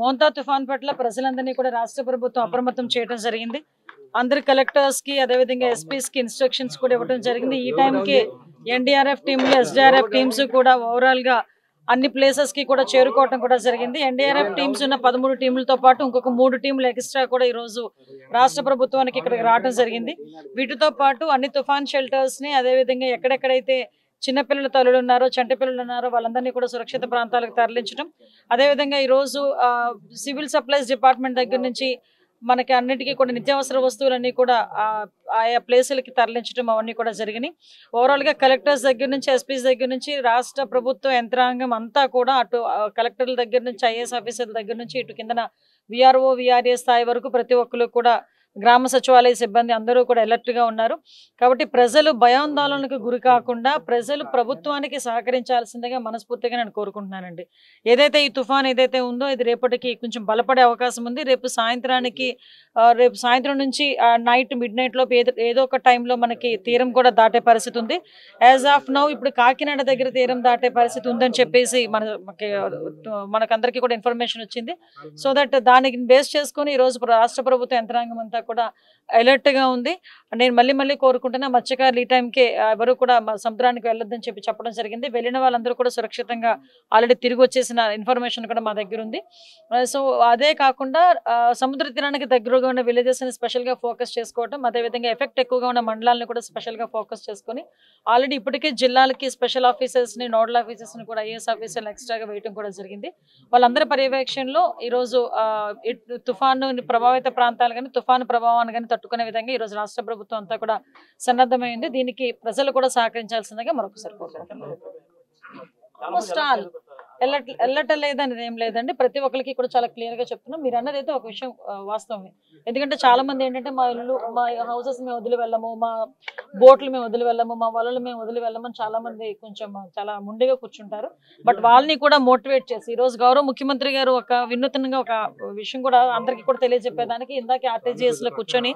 మోంతా తుఫాన్ పట్ల ప్రజలందరినీ కూడా రాష్ట్ర ప్రభుత్వం అప్రమత్తం చేయడం జరిగింది. అందరి కలెక్టర్స్ కి అదే విధంగా ఎస్పీస్ కి ఇన్స్ట్రక్షన్స్ కూడా ఇవ్వడం జరిగింది. ఈ టైంకి ఎన్డీఆర్ఎఫ్ టీంలు ఎస్డీఆర్ఎఫ్ టీమ్స్ కూడా ఓవరాల్ గా అన్ని ప్లేసెస్ కి కూడా చేరుకోవడం కూడా జరిగింది. ఎన్డీఆర్ఎఫ్ టీమ్స్ ఉన్న 13 టీంలతో పాటు ఇంకొక 3 టీంలు ఎక్స్ట్రా కూడా ఈ రోజు రాష్ట్ర ప్రభుత్వానికి ఇక్కడికి రావడం జరిగింది. వీటితో పాటు అన్ని తుఫాన్ షెల్టర్స్ ని అదే విధంగా ఎక్కడెక్కడైతే చిన్నపిల్లల తల్లులు ఉన్నారో చంటి పిల్లలు ఉన్నారో వాళ్ళందరినీ కూడా సురక్షిత ప్రాంతాలకు తరలించడం, అదేవిధంగా ఈరోజు సివిల్ సప్లైస్ డిపార్ట్మెంట్ దగ్గర నుంచి మనకి అన్నిటికీ కూడా నిత్యావసర వస్తువులన్నీ కూడా ఆయా ప్లేసులకి తరలించడం అవన్నీ కూడా జరిగినాయి. ఓవరాల్గా కలెక్టర్స్ దగ్గర నుంచి ఎస్పీస్ దగ్గర నుంచి రాష్ట్ర ప్రభుత్వ యంత్రాంగం అంతా కూడా అటు కలెక్టర్ల దగ్గర నుంచి ఐఏఎస్ ఆఫీసర్ల దగ్గర నుంచి ఇటు కిందన విఆర్ఓ విఆర్ఏ స్థాయి వరకు ప్రతి ఒక్కరు కూడా గ్రామ సచివాలయ సిబ్బంది అందరూ కూడా అలర్ట్గా ఉన్నారు. కాబట్టి ప్రజలు భయాందోళనకు గురి కాకుండా ప్రజలు ప్రభుత్వానికి సహకరించాల్సిందిగా మనస్ఫూర్తిగా నేను కోరుకుంటున్నానండి. ఏదైతే ఈ తుఫాన్ ఏదైతే ఉందో ఇది రేపటికి కొంచెం బలపడే అవకాశం ఉంది. రేపు సాయంత్రం నుంచి నైట్ మిడ్ నైట్ లోపు ఏదో ఒక టైంలో మనకి తీరం కూడా దాటే పరిస్థితి ఉంది. యాజ్ ఆఫ్ నౌ ఇప్పుడు కాకినాడ దగ్గర తీరం దాటే పరిస్థితి ఉందని చెప్పేసి మనకందరికీ కూడా ఇన్ఫర్మేషన్ వచ్చింది. సో దట్ దానికి బేస్ చేసుకుని ఈరోజు రాష్ట్ర ప్రభుత్వ యంత్రాంగం అంతా కూడా అలర్ట్ గా ఉంది. నేను మళ్ళీ కోరుకుంటున్నా మత్స్యకారులు ఈ టైంకి ఎవరు కూడా సముద్రానికి వెళ్ళొద్దని చెప్పడం జరిగింది. వెళ్ళిన వాళ్ళందరూ కూడా సురక్షితంగా ఆల్రెడీ తిరిగి వచ్చేసిన ఇన్ఫర్మేషన్ కూడా మా దగ్గర ఉంది. సో అదే కాకుండా సముద్ర తీరానికి దగ్గరగా ఉన్న విలేజెస్ ని స్పెషల్ గా ఫోకస్ చేసుకోవడం, అదేవిధంగా ఎఫెక్ట్ ఎక్కువగా ఉన్న మండలాలను కూడా స్పెషల్ గా ఫోకస్ చేసుకుని ఆల్రెడీ ఇప్పటికే జిల్లాలకి స్పెషల్ ఆఫీసర్స్ ని నోడల్ ఆఫీసర్స్ ని కూడా ఐఏఎస్ ఆఫీసర్లు ఎక్స్ట్రాగా వేయడం కూడా జరిగింది. వాళ్ళందరి పర్యవేక్షణలో ఈరోజు తుఫాను ప్రభావిత ప్రాంతాలు కానీ తుఫాను ప్రభావాన్ని కానీ తట్టుకునే విధంగా ఈరోజు రాష్ట్ర ప్రభుత్వం అంతా కూడా సన్నద్ధమైంది. దీనికి ప్రజలు కూడా సహకరించాల్సిందిగా మరొకసారి కోరుకుంటున్నాను. వెళ్ళటలేదనేది ఏం లేదండి. ప్రతి ఒక్కరికి కూడా చాలా క్లియర్ గా చెప్తున్నాం. మీరు అన్నది అయితే ఒక విషయం వాస్తవమే. ఎందుకంటే చాలా మంది ఏంటంటే మా హౌసెస్ మేము వదిలి వెళ్ళము, మా బోట్లు మేము వదిలి వెళ్ళము, మా వలలు మేము వదిలి వెళ్ళమని చాలా మంది చాలా ముందుగా కూర్చుంటారు. బట్ వాళ్ళని కూడా మోటివేట్ చేసి ఈరోజు గౌరవ ముఖ్యమంత్రి గారు ఒక వినూత్నంగా ఒక విషయం కూడా అందరికీ కూడా తెలియజెప్పేదానికి ఇందాక ఆర్టీజీఎస్ లో కూర్చొని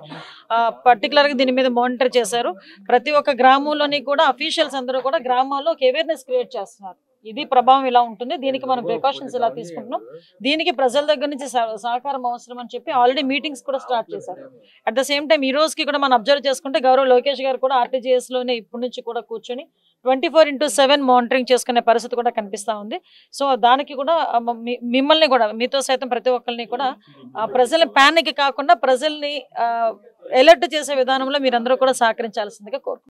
పర్టికులర్ గా దీని మీద మానిటర్ చేశారు. ప్రతి ఒక్క గ్రామంలోని కూడా అఫీషియల్స్ అందరూ కూడా గ్రామాల్లో ఒక అవేర్నెస్ క్రియేట్ చేస్తున్నారు. ఇది ప్రభావం ఇలా ఉంటుంది, దీనికి మనం ప్రికాషన్స్ ఇలా తీసుకుంటున్నాం, దీనికి ప్రజల దగ్గర నుంచి సహకారం అవసరం అని చెప్పి ఆల్రెడీ మీటింగ్స్ కూడా స్టార్ట్ చేశారు. అట్ ద సేమ్ టైం ఈ రోజుకి కూడా మనం అబ్జర్వ్ చేసుకుంటే గౌరవ్ లోకేష్ గారు కూడా ఆర్టీజీఎస్ లోనే ఇప్పటి నుంచి కూడా కూర్చొని 24/7 మానిటరింగ్ చేసుకునే పరిస్థితి కూడా కనిపిస్తా ఉంది. సో దానికి కూడా మిమ్మల్ని కూడా మీతో సైతం ప్రతి ఒక్కరిని కూడా ప్రజల ప్యానిక్ కాకుండా ప్రజల్ని అలర్ట్ చేసే విధానంలో మీరందరూ కూడా సహకరించాల్సిందిగా కోరుకుంటున్నాను.